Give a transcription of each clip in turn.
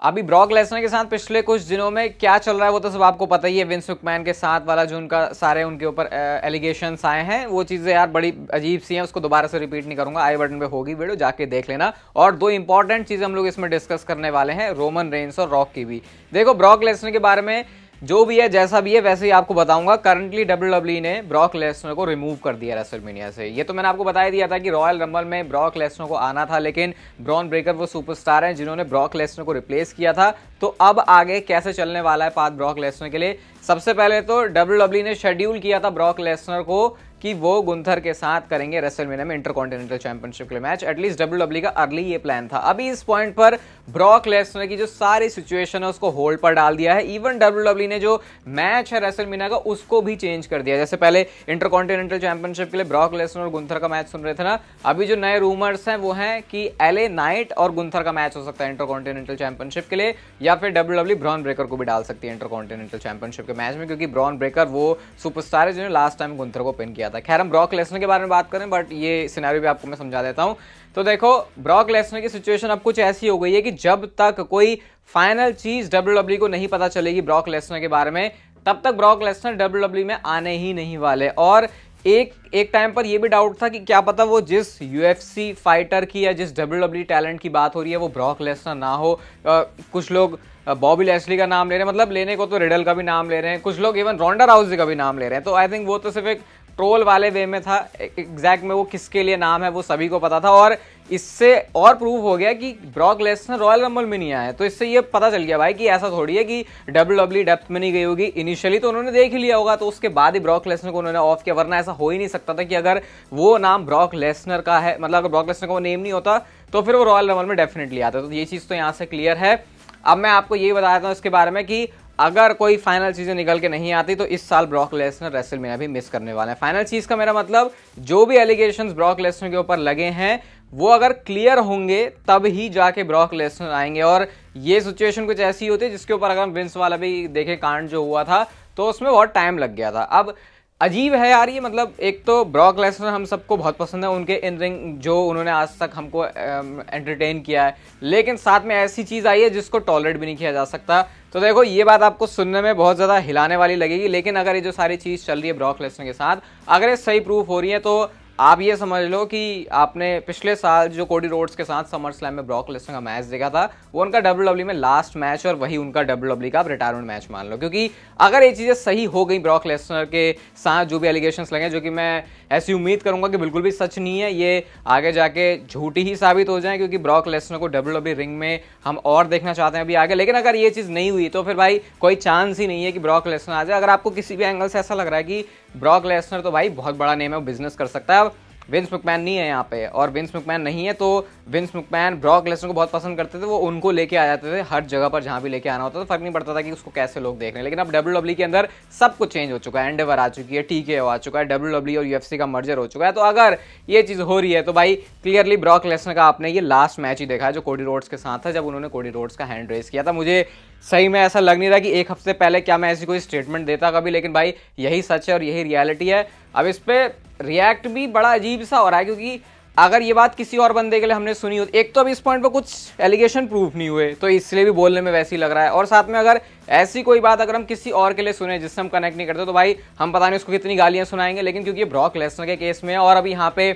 अभी Brock Lesnar के साथ पिछले कुछ दिनों में क्या चल रहा है वो तो सब आपको पता ही है। विंस मैकमैन के साथ वाला जो उनका सारे उनके ऊपर एलिगेशंस आए हैं, वो चीज़ें यार बड़ी अजीब सी हैं। उसको दोबारा से रिपीट नहीं करूंगा, आई बटन पे होगी वीडियो, जाके देख लेना। और दो इंपॉर्टेंट चीज़ें हम लोग इसमें डिस्कस करने वाले हैं, रोमन रेंस और रॉक की भी। देखो, ब्रॉक लेसनर के बारे में जो भी है, जैसा भी है वैसे ही आपको बताऊंगा। करंटली डब्ल्यूडब्ल्यूई ने ब्रॉक लेसनर को रिमूव कर दिया रेसलमेनिया से। ये तो मैंने आपको बता ही दिया था कि रॉयल रंबल में ब्रॉक लेसनर को आना था, लेकिन ब्रॉन ब्रेकर वो सुपरस्टार हैं जिन्होंने ब्रॉक लेसनर को रिप्लेस किया था। तो अब आगे कैसे चलने वाला है पाथ ब्रॉक लेसनर के लिए? सबसे पहले तो डब्ल्यूडब्ल्यूई ने शेड्यूल किया था ब्रॉक लेसनर को कि वो गुंथर के साथ करेंगे रेसलमेनिया में इंटरकॉन्टिनेंटल चैंपियनशिप के लिए मैच। एटलीस्ट डब्ल्यूडब्ल्यूई का अर्ली ये प्लान था। अभी इस पॉइंट पर ब्रॉक लेसनर की जो सारी सिचुएशन है उसको होल्ड पर डाल दिया है। इवन डब्ल्यूडब्ल्यूई ने जो मैच है रेसलमेनिया का उसको भी चेंज कर दिया। जैसे पहले इंटरकॉन्टिनेंटल चैंपियनशिप के लिए ब्रॉक लेसनर और गुंथर का मैच सुन रहे थे ना, अभी जो नए रूमर्स हैं वो हैं कि एलए नाइट और गुंथर का मैच हो सकता है इंटरकॉन्टिनेंटल चैंपियनशिप के लिए, या फिर डब्ल्यूडब्ल्यूई ब्रॉन ब्रेकर को भी डाल सकती है इंटरकॉन्टिनेंटल चैंपियनशिप के मैच में, क्योंकि ब्रॉन ब्रेकर वो सुपरस्टार है जिन्होंने लास्ट टाइम गुंथर को पिन किया था। खैर, ब्रॉक लेसनर के बारे में बात करें, बट ये सिनेरियो भी आपको मैं समझा देता हूं। तो देखो, ब्रॉक लेसनर की सिचुएशन अब कुछ ऐसी हो गई है कि जब तक कोई फाइनल चीज डब्ल्यूडब्ल्यूई को नहीं पता चलेगी ब्रॉक लेसनर के बारे में, तब तक ब्रॉक लेसनर डब्ल्यूडब्ल्यूई में आने ही नहीं वाले। और एक टाइम पर यह भी डाउट था कि क्या पता वो जिस यूएफसी फाइटर की या जिस डब्ल्यूडब्ल्यूई टैलेंट की बात हो रही है वो ब्रॉक लेसनर ना हो। कुछ लोग बॉबी लैशली का नाम ले रहे हैं, मतलब लेने को तो रिडल का भी नाम ले रहे हैं, कुछ लोग इवन रोंडा राउजी का भी नाम ले रहे हैं। तो आई थिंक वो तो सिर्फ एक ट्रोल वाले वे में था। एग्जैक्ट में वो किसके लिए नाम है वो सभी को पता था। और इससे और प्रूव हो गया कि ब्रॉक लेसनर रॉयल रंबल में नहीं आया। तो इससे ये पता चल गया भाई कि ऐसा थोड़ी है कि डब्ल्यूडब्ल्यूई डेप्थ में नहीं गई होगी। इनिशियली तो उन्होंने देख ही लिया होगा, तो उसके बाद ही ब्रॉक लेसनर को उन्होंने ऑफ किया। वरना ऐसा हो ही नहीं सकता था कि अगर वो नाम ब्रॉक लेसनर का है, मतलब अगर ब्रॉक लेसनर का वो नेम नहीं होता तो फिर वो रॉयल रंबल में डेफिनेटली आता। तो ये चीज़ तो यहाँ से क्लियर है। अब मैं आपको ये बता देता हूँ इसके बारे में कि अगर कोई फाइनल चीजें निकल के नहीं आती तो इस साल ब्रॉक लेसनर रेसलमेनिया भी मिस करने वाले हैं। फाइनल चीज का मेरा मतलब, जो भी एलिगेशंस ब्रॉक लेसनर के ऊपर लगे हैं वो अगर क्लियर होंगे तब ही जाके ब्रॉक लेसनर आएंगे। और ये सिचुएशन कुछ ऐसी होती है जिसके ऊपर अगर हम विंस वाला भी देखे कांड जो हुआ था तो उसमें बहुत टाइम लग गया था। अब अजीब है यार ये, मतलब एक तो ब्रॉक लेसनर हम सबको बहुत पसंद है, उनके इन रिंग जो उन्होंने आज तक हमको एंटरटेन किया है, लेकिन साथ में ऐसी चीज़ आई है जिसको टॉलरेट भी नहीं किया जा सकता। तो देखो, ये बात आपको सुनने में बहुत ज़्यादा हिलाने वाली लगेगी, लेकिन अगर ये जो सारी चीज़ चल रही है ब्रॉक लेसनर के साथ, अगर ये सही प्रूफ हो रही है तो आप ये समझ लो कि आपने पिछले साल जो कोडी रोड्स के साथ समर स्लैम में ब्रॉक लेसनर का मैच देखा था वो उनका डब्ल्यूडब्ल्यूई में लास्ट मैच, और वही उनका डब्ल्यूडब्ल्यूई का रिटायरमेंट मैच मान लो। क्योंकि अगर ये चीज़ें सही हो गई ब्रॉक लेसनर के साथ, जो भी एलिगेशंस लगे, जो कि मैं ऐसी उम्मीद करूंगा कि बिल्कुल भी सच नहीं है, ये आगे जाके झूठी ही साबित हो जाए, क्योंकि ब्रॉक लेसनर को डब्ल्यूडब्ल्यूई रिंग में हम और देखना चाहते हैं अभी आगे। लेकिन अगर ये चीज़ नहीं हुई तो फिर भाई कोई चांस ही नहीं है कि ब्रॉक लेसनर आ जाए। अगर आपको किसी भी एंगल से ऐसा लग रहा है कि ब्रॉक लेसनर तो भाई बहुत बड़ा नेम है, वो बिजनेस कर सकता है, अब विंस मैकमैन नहीं है यहाँ पे, और विंस मैकमैन नहीं है तो विंस मैकमैन ब्रॉक लेसनर को बहुत पसंद करते थे, वो उनको लेके आ जाते थे हर जगह पर जहाँ भी लेके आना होता था, फर्क नहीं पड़ता था कि उसको कैसे लोग देख रहे हैं। लेकिन अब डब्ल्यूडब्ल्यूई के अंदर सब कुछ चेंज हो चुका है, एंडेवर आ चुकी है, टीकेओ आ चुका है, डब्ल्यूडब्ल्यूई और यूएफसी का मर्जर हो चुका है। तो अगर ये चीज़ हो रही है तो भाई क्लियरली ब्रॉक लेसनर का आपने ये लास्ट मैच ही देखा है जो कोडी रोड्स के साथ था, जब उन्होंने कोडी रोड्स का हैंड रेस किया था। मुझे सही में ऐसा लग नहीं रहा कि एक हफ्ते पहले क्या मैं ऐसी कोई स्टेटमेंट देता कभी, लेकिन भाई यही सच है और यही रियलिटी है। अब इस पर रिएक्ट भी बड़ा अजीब सा हो रहा है, क्योंकि अगर ये बात किसी और बंदे के लिए हमने सुनी होती, एक तो अभी इस पॉइंट पर कुछ एलिगेशन प्रूफ नहीं हुए तो इसलिए भी बोलने में वैसे ही लग रहा है, और साथ में अगर ऐसी कोई बात अगर हम किसी और के लिए सुने जिससे हम कनेक्ट नहीं करते तो भाई हम पता नहीं उसको कितनी गालियां सुनाएंगे। लेकिन क्योंकि ये ब्रॉक लेसनर के केस में है और अभी यहाँ पे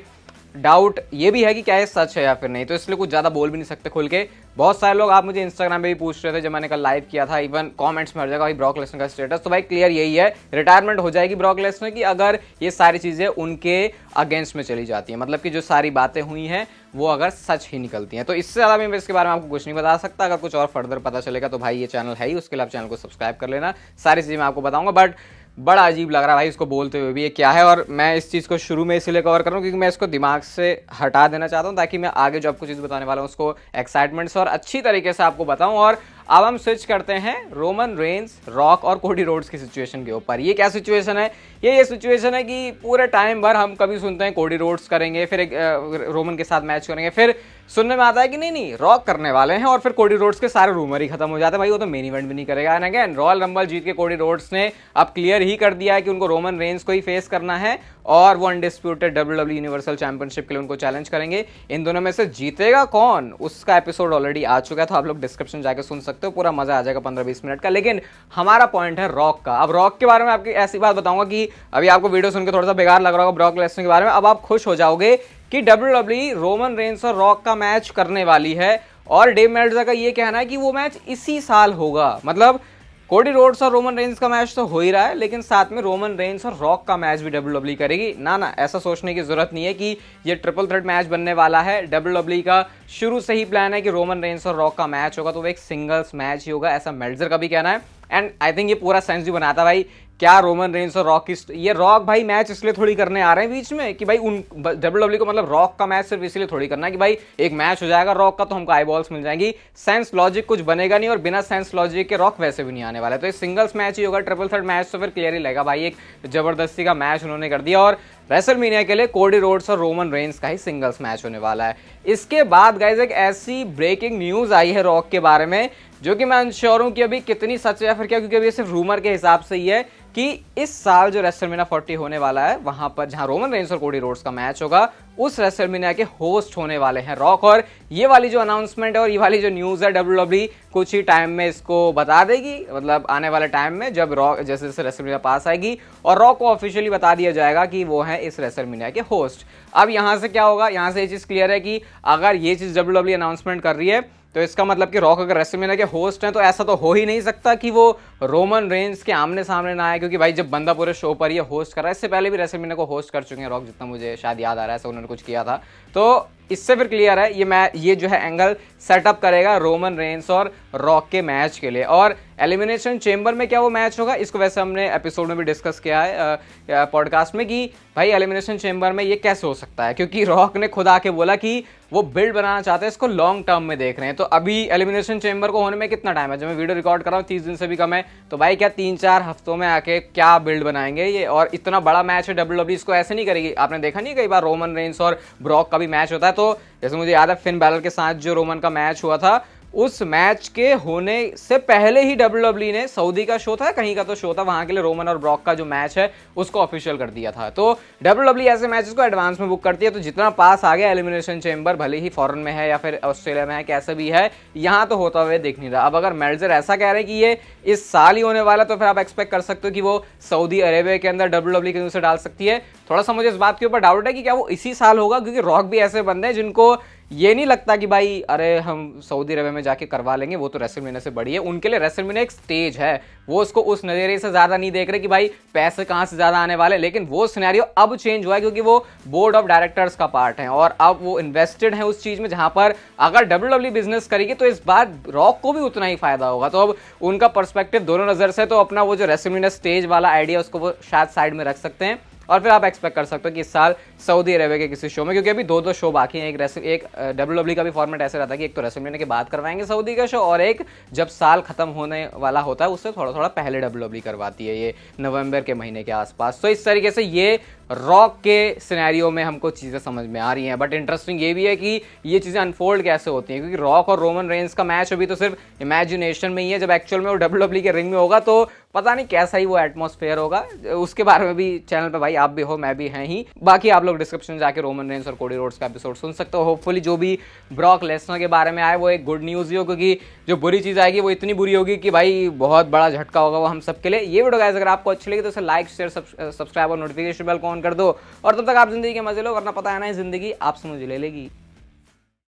डाउट ये भी है कि क्या ये सच है या फिर नहीं, तो इसलिए कुछ ज़्यादा बोल भी नहीं सकते खुल के। बहुत सारे लोग आप मुझे इंस्टाग्राम पे भी पूछ रहे थे जब मैंने कल लाइव किया था, इवन कमेंट्स में हर जगह भाई ब्रॉक लेसनर का स्टेटस। तो भाई क्लियर यही है, रिटायरमेंट हो जाएगी ब्रॉक लेसनर की अगर ये सारी चीज़ें उनके अगेंस्ट में चली जाती हैं, मतलब कि जो सारी बातें हुई हैं वो अगर सच ही निकलती हैं। तो इससे ज़्यादा मैं इसके बारे में आपको कुछ नहीं बता सकता। अगर कुछ और फर्दर पता चलेगा तो भाई ये चैनल है ही, उसके लिए आप चैनल को सब्सक्राइब कर लेना, सारी चीज़ें मैं आपको बताऊँगा। बट बड़ा अजीब लग रहा है भाई इसको बोलते हुए भी, ये क्या है। और मैं इस चीज़ को शुरू में इसलिए कवर कर रहा हूँ क्योंकि मैं इसको दिमाग से हटा देना चाहता हूँ, ताकि मैं आगे जो आपको चीज़ बताने वाला हूँ उसको एक्साइटमेंट से और अच्छी तरीके से आपको बताऊँ। और अब हम स्विच करते हैं रोमन रेंस, रॉक और कोडी रोड्स की सिचुएशन के ऊपर। ये क्या सिचुएशन है? ये सिचुएशन है कि पूरे टाइम भर हम कभी सुनते हैं कोडी रोड्स करेंगे, फिर एक रोमन के साथ मैच करेंगे, फिर सुनने में आता है कि नहीं नहीं रॉक करने वाले हैं और फिर कोडी रोड्स के सारे रूमर ही खत्म हो जाते हैं, भाई वो तो मेन इवेंट भी नहीं करेगा। एंड अगेन रॉयल रंबल जीत के कोडी रोड्स ने अब क्लियर ही कर दिया है कि उनको रोमन रेंस को ही फेस करना है और वो अनडिस्प्यूटेड WWE यूनिवर्सल चैंपियनशिप के लिए उनको चैलेंज करेंगे। इन दोनों में से जीतेगा कौन उसका एपिसोड ऑलरेडी आ चुका है, तो आप लोग डिस्क्रिप्शन जाके सुन सकते हो, पूरा मजा आ जाएगा 15-20 मिनट का। लेकिन हमारा पॉइंट है रॉक का। अब रॉक के बारे में आपकी ऐसी बात बताऊंगा कि अभी आपको वीडियो सुन के थोड़ा सा बेकार लग रहा होगा ब्रॉक लेसनर के बारे में, अब आप खुश हो जाओगे कि WWE रोमन रेंस और रॉक का मैच करने वाली है। और डेव मेल्ट्जर का ये कहना है कि वो मैच इसी साल होगा, मतलब कोडी रोड्स और रोमन रेंस का मैच तो हो ही रहा है, लेकिन साथ में रोमन रेंस और रॉक का मैच भी WWE करेगी। ना ऐसा सोचने की जरूरत नहीं है कि ये ट्रिपल थ्रेट मैच बनने वाला है। WWE का शुरू से ही प्लान है कि रोमन रेंस और रॉक का मैच होगा तो वो एक सिंगल्स मैच ही होगा, ऐसा मेल्ट्जर का भी कहना है। एंड आई थिंक ये पूरा सेंस भी बनाता है भाई, क्या रोमन रेंस और रॉक की ये रॉक भाई मैच इसलिए थोड़ी करने आ रहे हैं बीच में कि भाई उन WWE को मतलब रॉक का मैच सिर्फ इसलिए थोड़ी करना है कि भाई एक मैच हो जाएगा रॉक का तो हमको आई बॉल्स मिल जाएंगी, सेंस लॉजिक कुछ बनेगा नहीं और बिना सेंस लॉजिक के रॉक वैसे भी नहीं आने वाला है। तो एक सिंगल्स मैच ही होगा, ट्रिपल थ्रेट मैच तो फिर क्लियर ही लगेगा भाई, एक जबरदस्ती का मैच उन्होंने कर दिया और रेसलमेनिया के लिए कोडी रोड्स और रोमन रेंस का ही सिंगल्स मैच होने वाला है। इसके बाद गाइस एक ऐसी ब्रेकिंग न्यूज आई है रॉक के बारे में जो कि मैं अनश्योर हूं कि अभी कितनी सच है या फिर क्या, क्योंकि अभी सिर्फ रूमर के हिसाब से ही है कि इस साल जो रेसलमेनिया 40 होने वाला है वहां पर जहां रोमन रेंस और कोडी रोड्स का मैच होगा उस रेसलमेनिया के होस्ट होने वाले हैं रॉक। और ये वाली जो अनाउंसमेंट है और ये वाली जो न्यूज है WWE कुछ ही टाइम में इसको बता देगी, मतलब आने वाले टाइम में जब रॉक जैसे जैसे रेसलमेनिया पास आएगी और रॉक को ऑफिशियली बता दिया जाएगा कि वो है इस रेसलमेनिया के होस्ट। अब यहां से क्या होगा, यहां से ये चीज क्लियर है कि अगर ये चीज WWE अनाउंसमेंट कर रही है तो इसका मतलब कि रॉक अगर रेसलमेनिया के होस्ट हैं तो ऐसा तो हो ही नहीं सकता कि वो रोमन रेंस के आमने सामने ना आए, क्योंकि भाई जब बंदा पूरे शो पर ये होस्ट कर रहा है, इससे पहले भी रेसलमेनिया को होस्ट कर चुके हैं रॉक, जितना मुझे शायद याद आ रहा है ऐसा उन्होंने कुछ किया था। तो इससे फिर क्लियर है ये जो है एंगल सेटअप करेगा रोमन रेंस और रॉक के मैच के लिए। और एलिमिनेशन चेंबर में क्या वो मैच होगा, इसको वैसे हमने एपिसोड में भी डिस्कस किया है पॉडकास्ट में कि भाई एलिमिनेशन चेंबर में ये कैसे हो सकता है, क्योंकि रॉक ने खुद आके बोला कि वो बिल्ड बनाना चाहते हैं, इसको लॉन्ग टर्म में देख रहे हैं। तो अभी एलिमिनेशन चेंबर को होने में कितना टाइम है, जब मैं वीडियो रिकॉर्ड कर रहा हूँ 30 दिन से भी कम है, तो भाई क्या 3-4 हफ्तों में आके क्या बिल्ड बनाएंगे ये। और इतना बड़ा मैच है WWE इसको ऐसे नहीं करेगी। आपने देखा नहीं कई बार रोमन रेंस और ब्रॉक का भी मैच होता है, तो जैसे मुझे याद है फिन बैलर के साथ जो रोमन का मैच हुआ था उस मैच के होने से पहले ही WWE ने सऊदी का शो था कहीं का तो शो था, वहां के लिए रोमन और ब्रॉक का जो मैच है उसको ऑफिशियल कर दिया था। तो WWE ऐसे मैचेस को एडवांस में बुक करती है, तो जितना पास आ गया एलिमिनेशन चेंबर, भले ही फॉरेन में है या फिर ऑस्ट्रेलिया में है कैसे भी है, यहाँ तो होता हुआ दिख नहीं रहा। अब अगर मेल्ट्जर ऐसा कह रहे हैं कि ये इस साल ही होने वाला, तो फिर आप एक्सपेक्ट कर सकते हो कि वो सऊदी अरेबिया के अंदर WWE के न्यूज़ से डाल सकती है। थोड़ा सा मुझे इस बात के ऊपर डाउट है कि क्या वो इसी साल होगा, क्योंकि रॉक भी ऐसे बंदे हैं जिनको ये नहीं लगता कि भाई अरे हम सऊदी अरब में जाके करवा लेंगे, वो तो रेसलमेनिया से बड़ी है। उनके लिए रेसलमेनिया एक स्टेज है, वो उसको उस नजरिए से ज्यादा नहीं देख रहे कि भाई पैसे कहां से ज्यादा आने वाले। लेकिन वो सिनेरियो अब चेंज हुआ है क्योंकि वो बोर्ड ऑफ डायरेक्टर्स का पार्ट है और अब वो इन्वेस्टेड है उस चीज में जहां पर अगर WWE बिजनेस करेगी तो इस बार रॉक को भी उतना ही फायदा होगा। तो अब उनका पर्सपेक्टिव दोनों नजर से, तो अपना वो जो रेसलमेनिया स्टेज वाला आइडिया उसको वो शायद साइड में रख सकते हैं और फिर आप एक्सपेक्ट कर सकते हो कि इस साल सऊदी अरेबिया के किसी शो में, क्योंकि अभी दो शो बाकी हैं, एक WWE का भी फॉर्मेट ऐसे रहता है कि एक तो रेसलमेनिया के बाद करवाएंगे सऊदी का शो और एक जब साल खत्म होने वाला होता है उससे थोड़ा थोड़ा पहले WWE करवाती है, ये नवंबर के महीने के आसपास। तो इस तरीके से ये रॉक के सिनेरियो में हमको चीज़ें समझ में आ रही हैं। बट इंटरेस्टिंग ये भी है कि ये चीज़ें अनफोल्ड कैसे होती हैं, क्योंकि रॉक और रोमन रेंस का मैच अभी तो सिर्फ इमेजिनेशन में ही है, जब एक्चुअल में वो WWE के रिंग में होगा तो पता नहीं कैसा ही वो एटमॉस्फेयर होगा। उसके बारे में भी चैनल पे भाई आप भी हो, मैं भी हैं ही। बाकी आप लोग डिस्क्रिप्शन जाके रोमन रेंस और कोडी रोड्स का एपिसोड सुन सकते हो। होपफुली जो भी ब्रॉक लेसनर के बारे में आए वो एक गुड न्यूज़ ही हो, क्योंकि जो बुरी चीज़ आएगी वो इतनी बुरी होगी कि भाई बहुत बड़ा झटका होगा वो हम सबके लिए। ये वीडियो गाइस अगर आपको अच्छी लगी तो इसे लाइक शेयर सब्सक्राइब और नोटिफिकेशन बेल को ऑन कर दो, और तब तक आप जिंदगी के मजे लो, वरना पता है ना जिंदगी आपसे मुझे ले लेगी।